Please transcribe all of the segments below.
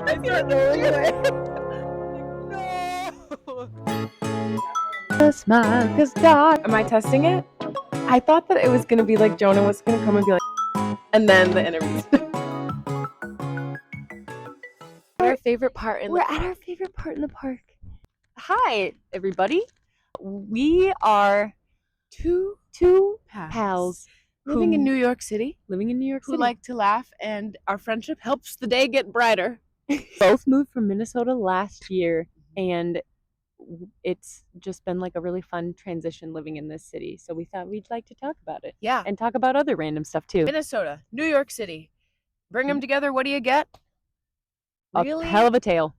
I start rolling away. No. Smile, 'cause God. Am I testing it? I thought that it was gonna be like Jonah was gonna come and be like, and then the interviews. Our favorite part in We're at our favorite part in the park. Hi, everybody. We are two pals living in who- New York City, living in New York who City. like to laugh, and our friendship helps the day get brighter. Both moved from Minnesota last year, and it's just been like a really fun transition living in this city. So we thought we'd like to talk about it. Yeah. And talk about other random stuff too. Minnesota, New York City. Bring them together, what do you get? A hell of a tale.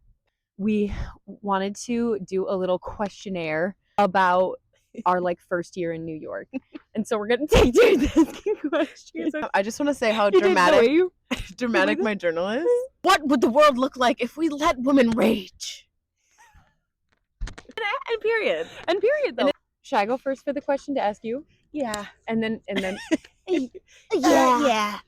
We wanted to do a little questionnaire about our like first year in New York. And so we're gonna take turns asking questions. I just want to say how You didn't know dramatic you? dramatic my journal is. What would the world look like if we let women rage? And period. And period though. Should I go first for the question to ask you? Yeah. And then Yeah.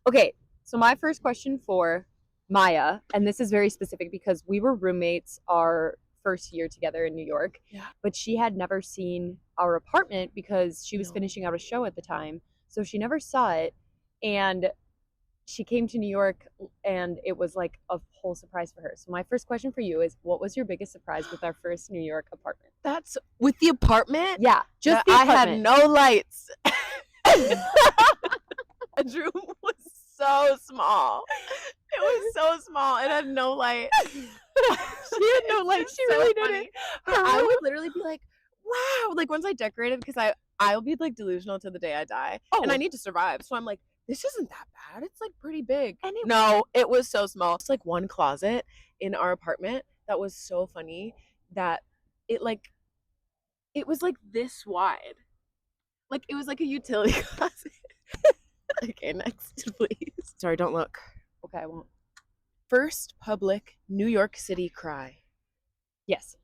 Okay, so my first question for Maya, and this is very specific because we were roommates our first year together in New York. Yeah. But she had never seen our apartment because she was No. finishing out a show at the time. So she never saw it. And she came to New York and it was like a whole surprise for her. So my first question for you is, what was your biggest surprise with our first New York apartment? That's with the apartment? Yeah, just the I apartment. had no lights. The room was so small. It was so small. It had no light. She had no light. It's She so really funny. didn't. But I would literally be like, wow. Like once I decorated, because I'll be like delusional to the day I die. And I need to survive. So I'm like, this isn't that bad. It's like pretty big. And it was so small. It's like one closet in our apartment that was so funny that it was like this wide. Like it was like a utility closet. Okay, next, please. Sorry, don't look. Okay, I won't. First public New York City cry. Yes.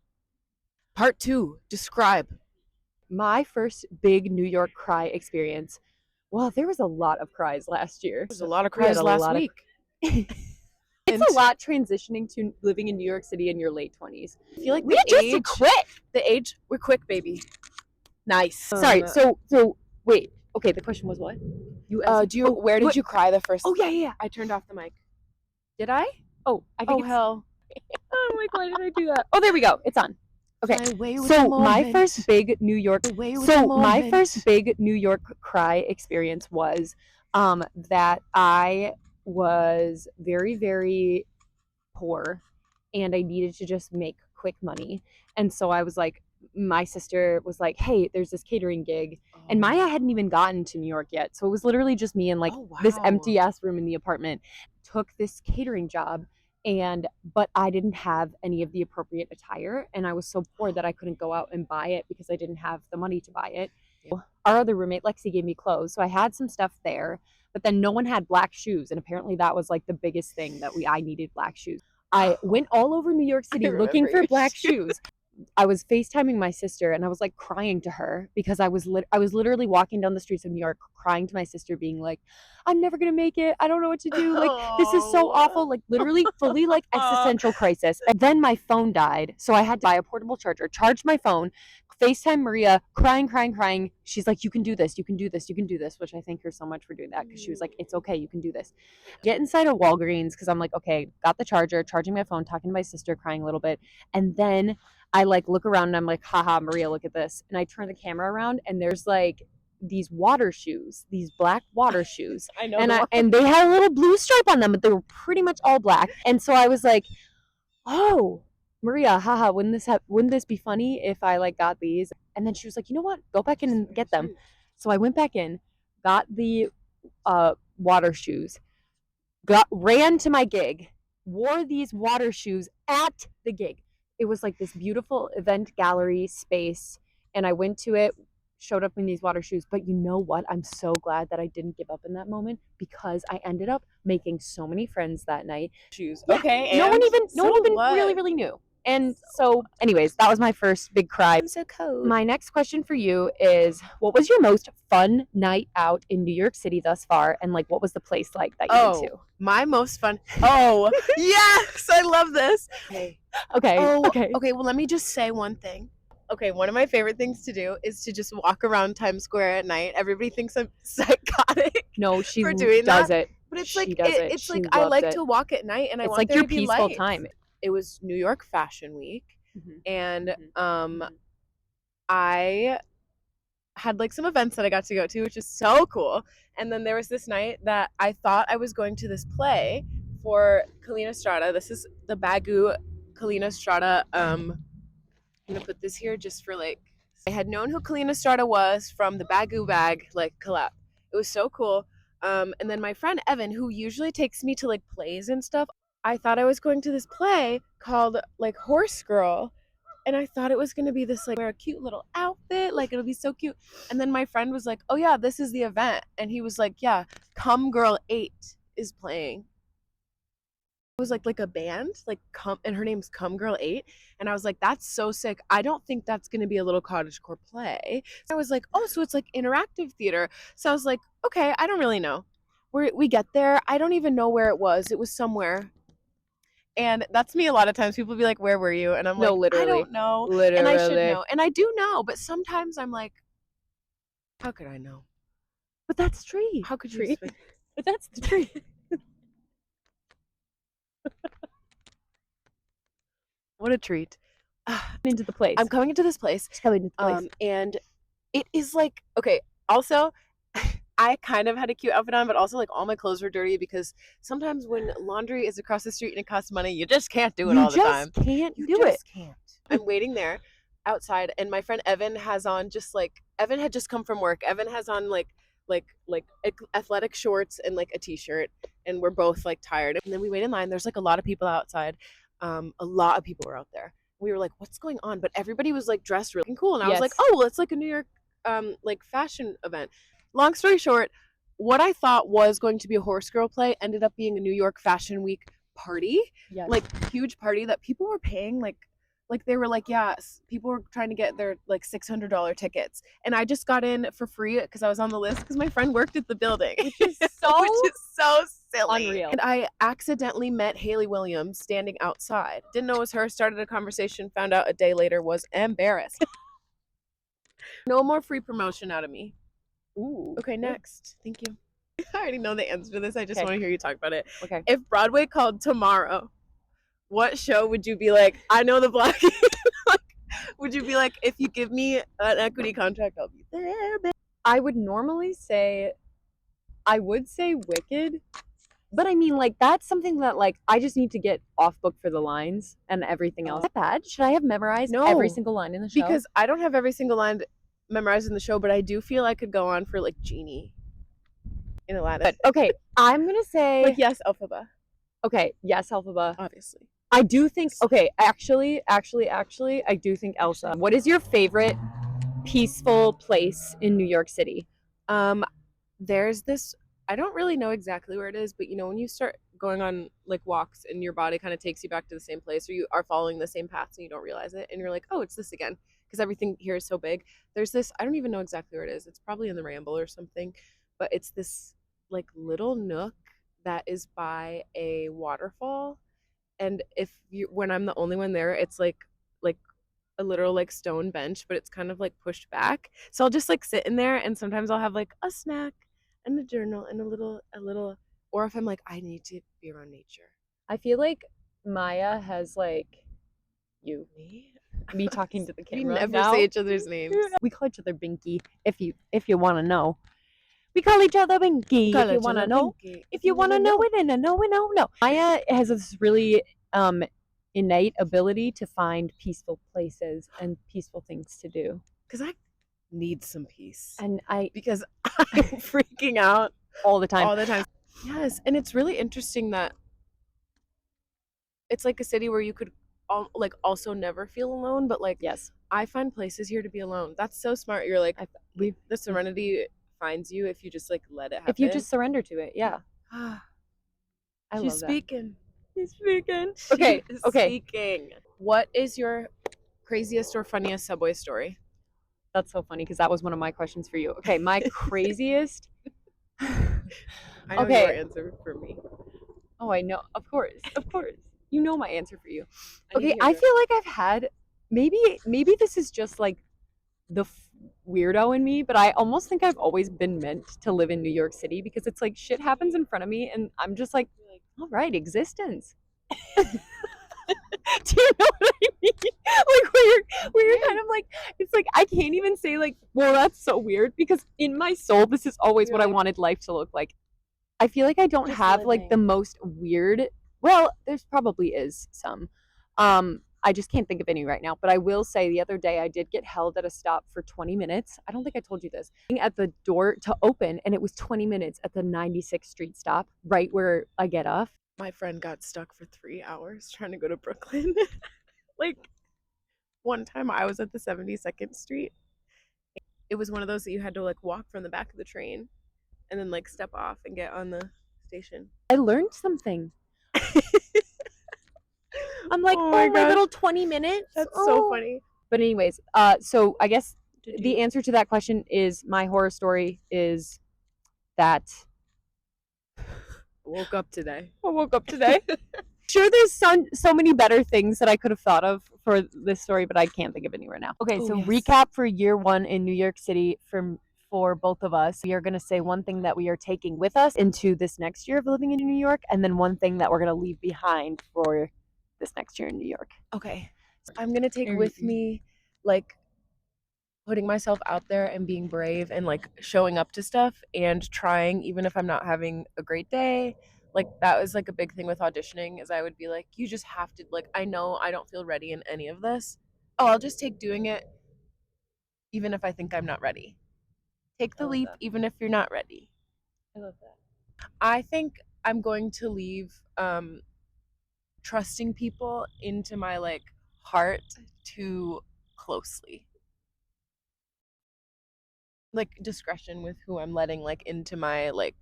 Part 2, describe. My first big New York cry experience. Well, there was a lot of cries last year. There's a lot of We had cries a last lot of- week. It's a lot transitioning to living in New York City in your late 20s. I feel like We just we're quick, baby. Nice. Sorry. So wait. Okay, the question was what? You asked. Where did you cry the first Oh yeah. I turned off the mic. Did I? Oh, I think Oh hell. Oh my, why did I do that? Oh, there we go. It's on. Okay. Fly away with So the my moment. first big New York Away with So the my moment. first big New York cry experience was that I was very, very poor and I needed to just make quick money. And so I was like, my sister was like, hey, there's this catering gig. And Maya hadn't even gotten to New York yet. So it was literally just me and like this empty ass room in the apartment. Took this catering job but I didn't have any of the appropriate attire and I was so poor that I couldn't go out and buy it because I didn't have the money to buy it. Yeah. Our other roommate, Lexi, gave me clothes. So I had some stuff there, but then no one had black shoes. And apparently that was like the biggest thing that I needed black shoes. I went all over New York City looking for black shoes. I was FaceTiming my sister and I was like crying to her because I was literally walking down the streets of New York crying to my sister being like, I'm never going to make it. I don't know what to do. Like, this is so awful. Like literally fully like existential crisis. And then my phone died. So I had to buy a portable charger, charge my phone, FaceTime Maria, crying. She's like, you can do this, which I thank her so much for doing that because she was like, it's okay, you can do this. Get inside a Walgreens because I'm like, okay, got the charger, charging my phone, talking to my sister, crying a little bit. And then I like look around and I'm like, haha, Maria, look at this. And I turn the camera around and there's like these water shoes, these black water shoes. I know. And they had a little blue stripe on them, but they were pretty much all black. And so I was like, oh, Maria, haha, wouldn't this be funny if I like got these? And then she was like, you know what? Go back in and get them. So I went back in, got the water shoes, ran to my gig, wore these water shoes at the gig. It was like this beautiful event gallery space, and I went to it, showed up in these water shoes. But you know what? I'm so glad that I didn't give up in that moment because I ended up making so many friends that night. Shoes. Yeah, Okay. No one even what? really knew. And so, anyways, that was my first big cry. I'm so cold. My next question for you is, what was your most fun night out in New York City thus far? And like, what was the place like that you went to? My most fun. Oh, yes, I love this. Okay. Okay. Okay. Well, let me just say one thing. Okay, one of my favorite things to do is to just walk around Times Square at night. Everybody thinks I'm psychotic. No, she for doing does that. it. But it's She like does it. it's She like I loves like it. to walk at night, and I It's want like there your to be peaceful lights. time. It was New York Fashion Week, and Mhm. I had like some events that I got to go to, which is so cool. And then there was this night that I thought I was going to this play for Kalina Strada. This is the Bagu Kalina Strada. I'm gonna put this here just for like, I had known who Kalina Strada was from the Bagu Bag like collab. It was so cool. And then my friend Evan, who usually takes me to like plays and stuff, I thought I was going to this play called like Horse Girl, and I thought it was going to be this like wear a cute little outfit, like it'll be so cute. And then my friend was like, "Oh yeah, this is the event." And he was like, "Yeah, Come Girl 8 is playing." It was like a band, like Come, and her name's Come Girl 8. And I was like, "That's so sick. I don't think that's going to be a little cottagecore play." So I was like, "Oh, so it's like interactive theater." So I was like, "Okay, I don't really know." We get there. I don't even know where it was. It was somewhere. And that's me a lot of times. People be like, "Where were you?" And I'm No, like, literally. "I don't know." Literally. And I should know. And I do know, but sometimes I'm like, how could I know? But that's tree. How could you tree? expect? But that's the tree. What a treat. Into the place. I'm coming into this place. She's coming into the place. And it is like, okay, also, I kind of had a cute outfit on, but also like all my clothes were dirty because sometimes when laundry is across the street and it costs money, you just can't do it all the time. You just can't do it. Can't. I'm waiting there outside, and my friend Evan has on just like, Evan had just come from work. Evan has on like athletic shorts and like a t-shirt, and we're both like tired. And then we wait in line. There's like a lot of people outside. A lot of people were out there. We were like, what's going on? But everybody was like dressed really cool, and I was like, oh, well, it's like a New York like fashion event. Long story short, what I thought was going to be a horse girl play ended up being a New York Fashion Week party. Yes. Like huge party that people were paying like they were like, yeah, people were trying to get their like $600 tickets, and I just got in for free because I was on the list because my friend worked at the building, which is so silly. unreal. And I accidentally met Haley Williams standing outside. Didn't know it was her. Started a conversation. Found out a day later. Was embarrassed. No more free promotion out of me. Ooh. Okay, next. Thank you. I already know the answer to this. I just want to hear you talk about it. Okay. If Broadway called tomorrow, what show would you be like, I know the black like, would you be like, if you give me an equity contract, I'll be there, babe? I would normally say, I would say Wicked, but I mean, like, that's something that, like, I just need to get off book for the lines and everything else. Is that bad? Should I have memorized every single line in the show? Because I don't have every single line memorized in the show, but I do feel I could go on for, like, Genie in Aladdin. But, okay, I'm going to say... Like, yes, Elphaba. Okay, yes, Elphaba. Obviously. I do think... Okay, actually, I do think Elsa. What is your favorite peaceful place in New York City? There's this... I don't really know exactly where it is, but you know when you start going on like walks and your body kind of takes you back to the same place, or you are following the same paths and you don't realize it, and you're like, oh, it's this again, because everything here is so big. There's this, I don't even know exactly where it is. It's probably in the Ramble or something, but it's this like little nook that is by a waterfall, and when I'm the only one there, it's like a literal like stone bench, but it's kind of like pushed back. So I'll just like sit in there, and sometimes I'll have like a snack and a journal and a little, or if I'm like, I need to be around nature. I feel like Maya has like me talking to the We camera. never say each other's names. We call each other Binky. If you want to know, we call each other Binky. If you want to know, if you want to know it, and no. Maya has this really innate ability to find peaceful places and peaceful things to do. Because I need some peace, and because I'm freaking out all the time. Yes, and it's really interesting that it's like a city where you could like also never feel alone, but like, yes, I find places here to be alone. That's so smart. You're like, the serenity finds you if you just like let it happen. If you just surrender to it, yeah. She's speaking. He's speaking. She Okay, is okay. speaking. What is your craziest or funniest subway story? That's so funny because that was one of my questions for you. Okay, my craziest. I know your Okay. answer for me. Oh, I know. Of course. Of course. You know my answer for you. I need to Okay, hear I yours. feel like I've had maybe this is just like the weirdo in me, but I almost think I've always been meant to live in New York City because it's like shit happens in front of me and I'm just like, all right, existence. Do you know what I mean? Like where you're kind of like, it's like I can't even say like, well, that's so weird because in my soul, this is always You're what I like, wanted life to look like. I feel like I don't just have like the living. most weird. Well, there's probably is some. I just can't think of any right now. But I will say the other day I did get held at a stop for 20 minutes. I don't think I told you this. At the door to open, and it was 20 minutes at the 96th Street stop, right where I get off. My friend got stuck for 3 hours trying to go to Brooklyn. Like one time I was at the 72nd Street. It was one of those that you had to like walk from the back of the train and then like step off and get on the station. I learned something. I'm like, Oh oh, my my little gosh. 20 minutes. That's Oh. so funny. But anyways, so I guess Did the you? answer to that question is my horror story is that Woke up today. I woke up today. Sure, there's so many better things that I could have thought of for this story, but I can't think of any right now. Okay, Oh, so yes. recap for year one in New York City for both of us. We are going to say one thing that we are taking with us into this next year of living in New York, and then one thing that we're going to leave behind for this next year in New York. Okay. I'm gonna take with me like putting myself out there and being brave and like showing up to stuff and trying even if I'm not having a great day. Like that was like a big thing with auditioning is I would be like, you just have to like I know I don't feel ready in any of this. Oh, I'll just take doing it even if I think I'm not ready. Take the leap even if you're not ready. I love that. I think I'm going to leave trusting people into my like heart too closely. Like discretion with who I'm letting like into my like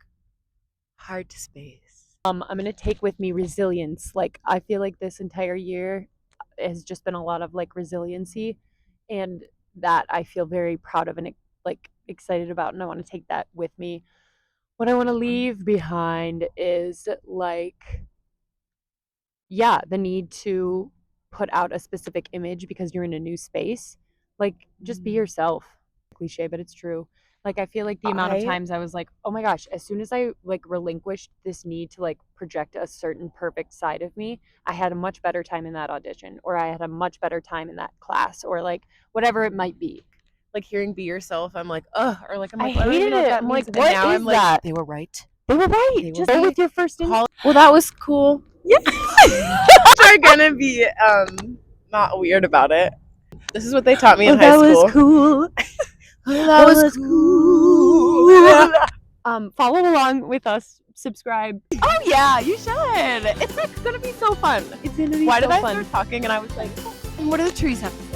heart space. I'm gonna take with me resilience. Like I feel like this entire year has just been a lot of like resiliency, and that I feel very proud of and like excited about, and I want to take that with me. What I want to leave behind is like, yeah, the need to put out a specific image because you're in a new space. Like just be yourself. Cliche, but it's true. Like I feel like the amount of times I was like, oh my gosh, as soon as I like relinquished this need to like project a certain perfect side of me, I had a much better time in that audition, or I had a much better time in that class, or like whatever it might be. Like hearing "be yourself," I'm like, ugh, or like I'm like, I I don't even hated know what it. that I'm means. like, And what now is I'm like, that? they were right. They were right. They were Just right. go with your first instinct. Well, that was cool. Yeah. They're gonna be not weird about it. This is what they taught me in high school. That was cool. That was cool. Follow along with us. Subscribe. Oh yeah, you should. It's like gonna be so fun. It's gonna be Why so did I fun. start talking and I was like, And what do the trees have to say?